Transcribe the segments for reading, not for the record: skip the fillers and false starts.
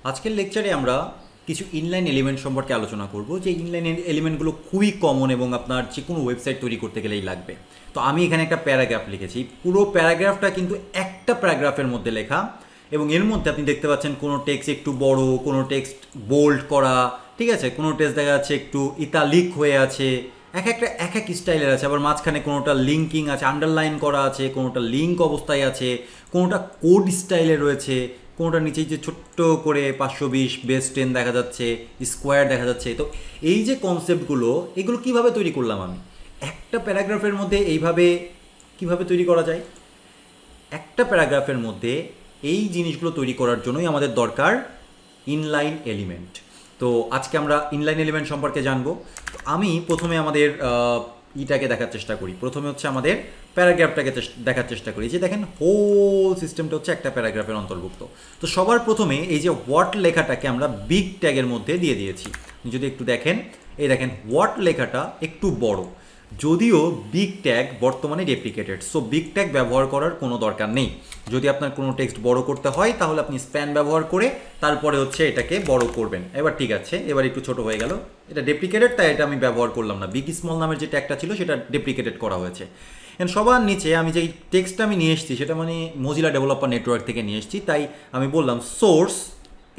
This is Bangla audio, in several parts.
আজকের লেকচারে আমরা কিছু ইনলাইন এলিমেন্ট সম্পর্কে আলোচনা করব যে ইনলাইন এলিমেন্টগুলো খুবই কমন এবং আপনার যে কোনো ওয়েবসাইট তৈরি করতে গেলেই লাগবে। তো আমি এখানে একটা প্যারাগ্রাফ লিখেছি, পুরো প্যারাগ্রাফটা কিন্তু একটা প্যারাগ্রাফের মধ্যে লেখা এবং এর মধ্যে আপনি দেখতে পাচ্ছেন কোনো টেক্সট একটু বড়, কোনো টেক্সট বোল্ড করা, ঠিক আছে, কোনো টেক্সট দেখা যাচ্ছে একটু ইতালিক হয়ে আছে, এক এক স্টাইলের আছে, আবার মাঝখানে কোনোটা লিঙ্কিং আছে, আন্ডারলাইন করা আছে, কোনোটা লিঙ্ক অবস্থায় আছে, কোনোটা কোড স্টাইলে রয়েছে, কোনোটা নিচেই যে ছোট্ট করে 520 বেস 10 দেখা যাচ্ছে, স্কোয়ার দেখা যাচ্ছে। তো এই যে কনসেপ্টগুলো, এগুলো কিভাবে তৈরি করলাম আমি একটা প্যারাগ্রাফের মধ্যে, এইভাবে কিভাবে তৈরি করা যায় একটা প্যারাগ্রাফের মধ্যে। এই জিনিসগুলো তৈরি করার জন্যই আমাদের দরকার ইনলাইন এলিমেন্ট। তো আজকে আমরা ইনলাইন এলিমেন্ট সম্পর্কে জানবো। তো আমি প্রথমে আমাদের ইটাকে দেখার চেষ্টা করি। প্রথমে হচ্ছে আমাদের প্যারাগ্রাফটাকে দেখার চেষ্টা করি, যে দেখেন হোল সিস্টেমটা হচ্ছে একটা প্যারাগ্রাফের অন্তর্ভুক্ত। তো সবার প্রথমে এই যে হোয়াট লেখাটাকে আমরা বিগ ট্যাগের মধ্যে দিয়ে দিয়েছি। যদি একটু দেখেন, এই দেখেন হোয়াট লেখাটা একটু বড়, যদিও বিগ ট্যাগ বর্তমানে ডেপ্রিকেটেড, সো বিগ ট্যাগ ব্যবহার করার কোনো দরকার নেই। যদি আপনার কোনো টেক্সট বড় করতে হয় তাহলে আপনি স্প্যান ব্যবহার করে তারপরে হচ্ছে এটাকে বড় করবেন। এবার ঠিক আছে, এবার একটু ছোট হয়ে গেল, এটা ডেপ্রিকেটেড তাই এটা আমি ব্যবহার করলাম না। বিগ স্মল নামের যে ট্যাগটা ছিল সেটা ডেপ্রিকেটেড করা হয়েছে। এন্ড সবার নিচে আমি যেই টেক্সটটা আমি নিয়ে এসেছি সেটা মানে মজিলা ডেভেলপার নেটওয়ার্ক থেকে নিয়ে এসেছি, তাই আমি বললাম সোর্স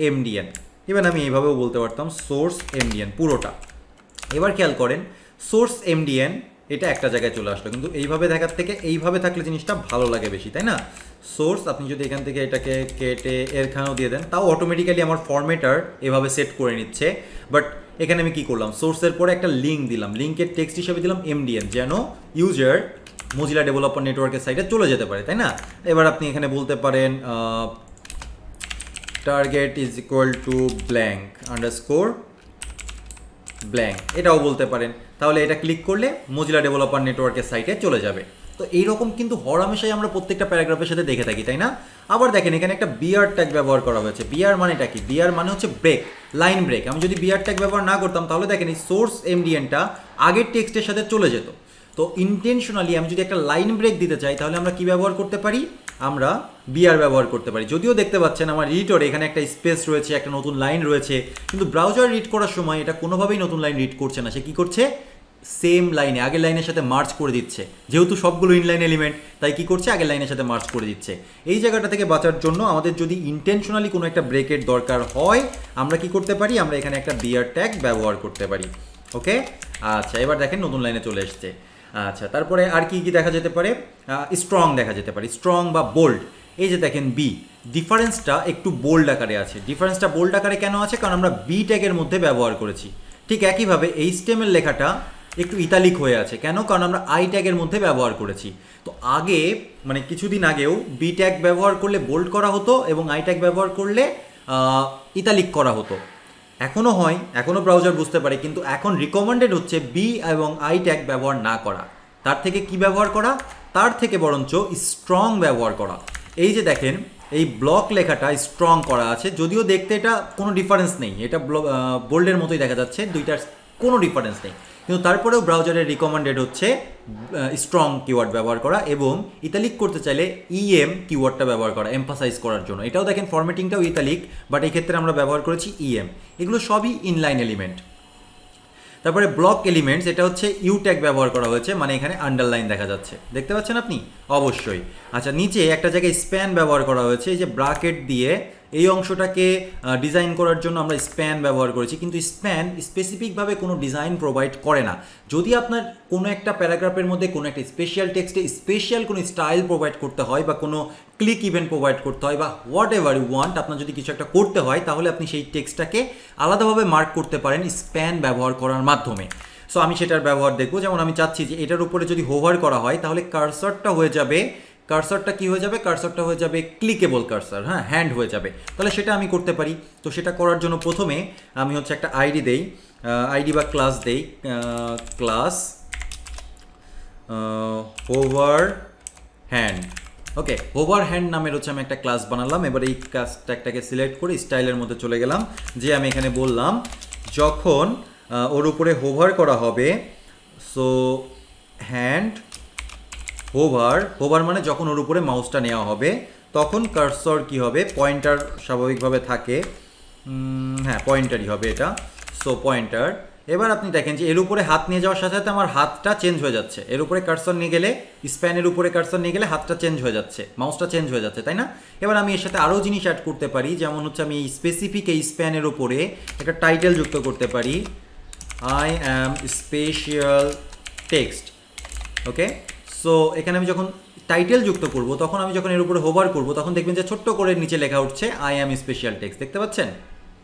এমডিএন। এবার আমি এইভাবেও বলতে পারতাম সোর্স এমডিএন পুরোটা। এবার খেয়াল করেন সোর্স এমডিএন এটা একটা জায়গায় চলে আসলো, কিন্তু এইভাবে দেখার থেকে এইভাবে থাকলে জিনিসটা ভালো লাগে বেশি, তাই না? সোর্স আপনি যদি এখান থেকে এটাকে কেটে এরখানেও দিয়ে দেন, তাও অটোমেটিক্যালি আমার ফরম্যাটার এভাবে সেট করে নিচ্ছে। বাট এখানে আমি কি করলাম, সোর্সের পরে একটা লিঙ্ক দিলাম, লিঙ্কের টেক্সট হিসেবে দিলাম এমডিএন, যেন ইউজার মজিলা ডেভেলপার নেটওয়ার্কের সাইটে চলে যেতে পারে, তাই না? এবার আপনি এখানে বলতে পারেন target is equal to blank underscore blank, এটাও বলতে পারেন। তাহলে এটা ক্লিক করলে মজিলা ডেভেলপার নেটওয়ার্কের সাইটে চলে যাবে। তো এইরকম কিন্তু হরহামেশাই আমরা প্রত্যেকটা প্যারাগ্রাফের সাথে দেখে থাকি, তাই না? আবার দেখেন এখানে একটা বিআর ট্যাগ ব্যবহার করা হয়েছে। বিআর মানেটা কি? বিআর মানে হচ্ছে ব্রেক, লাইন ব্রেক। আমি যদি বিআর ট্যাগ ব্যবহার না করতাম তাহলে দেখেন এই সোর্স এমডিএনটা আগের টেক্সটের সাথে চলে যেত। তো ইন্টেনশনালি আমি যদি একটা লাইন ব্রেক দিতে চাই তাহলে আমরা কি ব্যবহার করতে পারি? আমরা বিআর ব্যবহার করতে পারি। যদিও দেখতে পাচ্ছেন আমার এডিটরে এখানে একটা স্পেস রয়েছে, একটা নতুন লাইন রয়েছে, কিন্তু ব্রাউজার রিড করার সময় এটা কোনোভাবেই নতুন লাইন রিড করছে না। সে কী করছে? সেম লাইনে আগের লাইনের সাথে মার্চ করে দিচ্ছে। যেহেতু সবগুলো ইনলাইন এলিমেন্ট, তাই কি করছে? আগের লাইনের সাথে মার্চ করে দিচ্ছে। এই জায়গাটা থেকে বাঁচার জন্য আমাদের যদি ইন্টেনশনালি কোনো একটা ব্রেকের দরকার হয়, আমরা কি করতে পারি? আমরা এখানে একটা বিআর ট্যাগ ব্যবহার করতে পারি। ওকে, আচ্ছা, এবার দেখেন নতুন লাইনে চলে এসছে। আচ্ছা, তারপরে আর কি কি দেখা যেতে পারে? স্ট্রং দেখা যেতে পারে, স্ট্রং বা বোল্ড। এই যে দেখেন বি, ডিফারেন্সটা একটু বোল্ড আকারে আছে। ডিফারেন্সটা বোল্ড আকারে কেন আছে? কারণ আমরা বি ট্যাগের মধ্যে ব্যবহার করেছি। ঠিক একইভাবে এইচটিএমএল লেখাটা একটু ইতালিক হয়ে আছে কেন? কারণ আমরা আই ট্যাগের মধ্যে ব্যবহার করেছি। তো আগে মানে কিছুদিন আগেও বি ট্যাগ ব্যবহার করলে বোল্ড করা হতো এবং আই ট্যাগ ব্যবহার করলে ইতালিক করা হতো। এখনও হয়, এখনও ব্রাউজার বুঝতে পারে, কিন্তু এখন রিকমেন্ডেড হচ্ছে বি এবং আই ট্যাগ ব্যবহার না করা। তার থেকে কি ব্যবহার করা? তার থেকে বরঞ্চ স্ট্রং ব্যবহার করা। এই যে দেখেন এই ব্লক লেখাটা স্ট্রং করা আছে, যদিও দেখতে এটা কোনো ডিফারেন্স নেই, এটা বোল্ডের মতোই দেখা যাচ্ছে, দুইটার কোনো ডিফারেন্স নেই, কিন্তু তারপরেও ব্রাউজারের রিকমেন্ডেড হচ্ছে স্ট্রং কিওয়ার্ড ব্যবহার করা এবং ইতালিক করতে চাইলে ইএম কিওয়ার্ডটা ব্যবহার করা, এমফাসাইজ করার জন্য। এটাও দেখেন ফরম্যাটিংটাও ইতালিক, বাট এই ক্ষেত্রে আমরা ব্যবহার করেছি ইএম। এগুলো সবই ইনলাইন এলিমেন্ট। তারপরে ব্লক এলিমেন্টস, এটা হচ্ছে ইউ ট্যাগ ব্যবহার করা হয়েছে, মানে এখানে আন্ডারলাইন দেখা যাচ্ছে, দেখতে পাচ্ছেন আপনি? অবশ্যই। আচ্ছা, নিচে একটা জায়গায় স্প্যান ব্যবহার করা হয়েছে, এই যে ব্রাকেট দিয়ে এই অংশটাকে ডিজাইন করার জন্য আমরা স্প্যান ব্যবহার করেছি, কিন্তু স্প্যান স্পেসিফিকভাবে কোনো ডিজাইন প্রোভাইড করে না। যদি আপনার কোনো একটা প্যারাগ্রাফের মধ্যে কোনো একটা স্পেশাল টেক্সটে স্পেশাল কোনো স্টাইল প্রোভাইড করতে হয় বা কোনো ক্লিক ইভেন্ট প্রোভাইড করতে হয় বা হোয়াট এভার ইউ ওয়ান্ট, আপনার যদি কিছু একটা করতে হয় তাহলে আপনি সেই টেক্সটটাকে আলাদাভাবে মার্ক করতে পারেন স্প্যান ব্যবহার করার মাধ্যমে। সো আমি সেটার ব্যবহার দেখব। যেমন আমি চাচ্ছি যে এটার উপরে যদি হোভার করা হয় তাহলে কার্সরটা হয়ে যাবে, কার্সরটা কি হয়ে যাবে? কার্সরটা হয়ে যাবে ক্লিকেবল কার্সর, হ্যাঁ, হ্যান্ড হয়ে যাবে। তাহলে সেটা আমি করতে পারি। তো সেটা করার জন্য প্রথমে আমি হচ্ছে একটা আইডি দেই, আইডি বা ক্লাস দেই, ক্লাস হোভার হ্যান্ড। ওকে, হোভার হ্যান্ড নামের হচ্ছে আমি একটা ক্লাস বানালাম। এবার এই ক্লাস ট্যাগটাকে সিলেক্ট করে স্টাইলের মধ্যে চলে গেলাম, যে আমি এখানে বললাম যখন ওর উপরে হোভার করা হবে, সো হ্যান্ড হোভার, হোভার মানে যখন ওর উপরে মাউসটা নেওয়া হবে তখন কার্সর কি হবে? পয়েন্টার স্বাভাবিকভাবে থাকে, হ্যাঁ পয়েন্টারই হবে এটা। So pointer. এবার আপনি দেখেন যে এর উপরে হাত নিয়ে যাওয়ার সাথে সাথে আমার হাতটা চেঞ্জ হয়ে যাচ্ছে, এর উপরে কার্সর নিয়ে গেলে, স্প্যানের উপরে কার্সর নিয়ে গেলে হাতটা চেঞ্জ হয়ে যাচ্ছে, মাউসটা চেঞ্জ হয়ে যাচ্ছে, তাই না? এবার আমি এর সাথে আরও জিনিস অ্যাড করতে পারি, যেমন হচ্ছে আমি স্পেসিফিক এই স্প্যানের উপরে একটা টাইটেল যুক্ত করতে পারি, I am special text. Okay, so এখানে আমি যখন টাইটেল যুক্ত করব, তখন আমি যখন এর উপরে হোভার করব, তখন দেখবেন যে ছোট্ট করে নিচে লেখা উঠছে আই অ্যাম স্পেশাল টেক্সট, দেখতে পাচ্ছেন?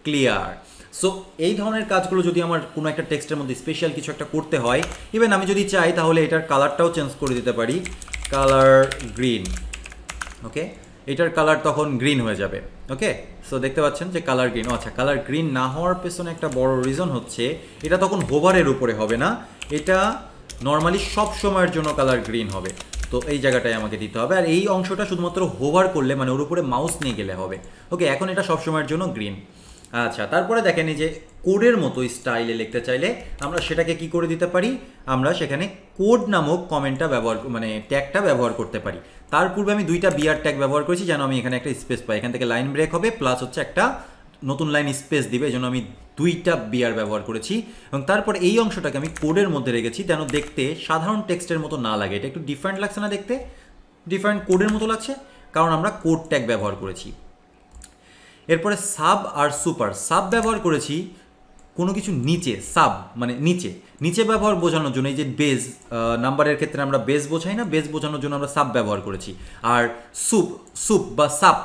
ক্লিয়ার। সো এই ধরনের কাজগুলো যদি আমার কোনো একটা টেক্সটের মধ্যে স্পেশাল কিছু একটা করতে হয়, ইভেন আমি যদি চাই তাহলে এটার কালারটাও চেঞ্জ করে দিতে পারি, কালার গ্রিন। ওকে, এটার কালার তখন গ্রিন হয়ে যাবে। ওকে, সো দেখতে পাচ্ছেন যে কালার গ্রিন। আচ্ছা, কালার গ্রিন না হওয়ার পেছনে একটা বড় রিজন হচ্ছে এটা তখন হোভারের উপরে হবে না, এটা নর্মালি সব সময়ের জন্য কালার গ্রিন হবে। তো এই জায়গাটায় আমাকে দিতে হবে, আর এই অংশটা শুধুমাত্র হোভার করলে, মানে ওর উপরে মাউস নিয়ে গেলে হবে। ওকে, এখন এটা সব সময়ের জন্য গ্রিন। আচ্ছা, তারপরে দেখেন এই যে কোডের মতো স্টাইলে লিখতে চাইলে আমরা সেটাকে কি করে দিতে পারি, আমরা সেখানে কোড নামক কমেন্টটা ব্যবহার, মানে ট্যাগটা ব্যবহার করতে পারি। তার পূর্বে আমি দুইটা বিআর ট্যাগ ব্যবহার করেছি যেন আমি এখানে একটা স্পেস পাই, এখান থেকে লাইন ব্রেক হবে প্লাস হচ্ছে একটা নতুন লাইন স্পেস দিবে, এই জন্য আমি দুইটা বিআর ব্যবহার করেছি। এবং তারপরে এই অংশটাকে আমি কোডের মধ্যে রেখেছি যেন দেখতে সাধারণ টেক্সটের মতো না লাগে, এটা একটু ডিফারেন্ট লাগছে না দেখতে, ডিফারেন্ট কোডের মতো লাগছে, কারণ আমরা কোড ট্যাগ ব্যবহার করেছি। এরপরে সাব আর সুপার। সাব ব্যবহার করেছি কোনো কিছু নিচে, সাব মানে নিচে, নিচে ব্যবহার বোঝানোর জন্য, এই যে বেজ নাম্বারের ক্ষেত্রে আমরা বেজ বোঝাই না, বেজ বোঝানোর জন্য আমরা সাব ব্যবহার করেছি। আর সুপ বা সাপ,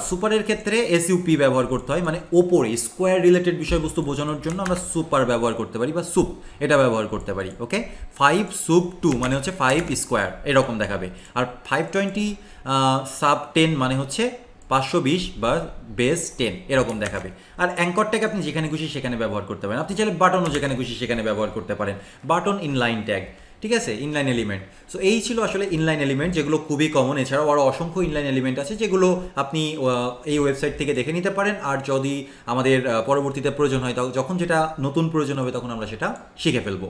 সুপারের ক্ষেত্রে এসইউপি ব্যবহার করতে হয়, মানে ওপরে স্কোয়ার রিলেটেড বিষয়বস্তু বোঝানোর জন্য আমরা সুপার ব্যবহার করতে পারি বা সুপ এটা ব্যবহার করতে পারি। ওকে, 5 সুপ 2 মানে হচ্ছে 5 স্কোয়ার এরকম দেখাবে, আর 520 সাব 10 মানে হচ্ছে 520 বা বেস 10 এরকম দেখাবে। আর অ্যাঙ্করটাকে আপনি যেখানে খুশি সেখানে ব্যবহার করতে পারেন, আপনি চাইলে বাটনও যেখানে খুশি সেখানে ব্যবহার করতে পারেন, বাটন ইনলাইন ট্যাগ, ঠিক আছে, ইনলাইন এলিমেন্ট। সো এই ছিল আসলে ইনলাইন এলিমেন্ট, যেগুলো খুবই কমন। এছাড়াও আরও অসংখ্য ইনলাইন এলিমেন্ট আছে যেগুলো আপনি এই ওয়েবসাইট থেকে দেখে নিতে পারেন, আর যদি আমাদের পরবর্তীতে প্রয়োজন হয়, যখন যেটা নতুন প্রয়োজন হবে তখন আমরা সেটা শিখে ফেলবো।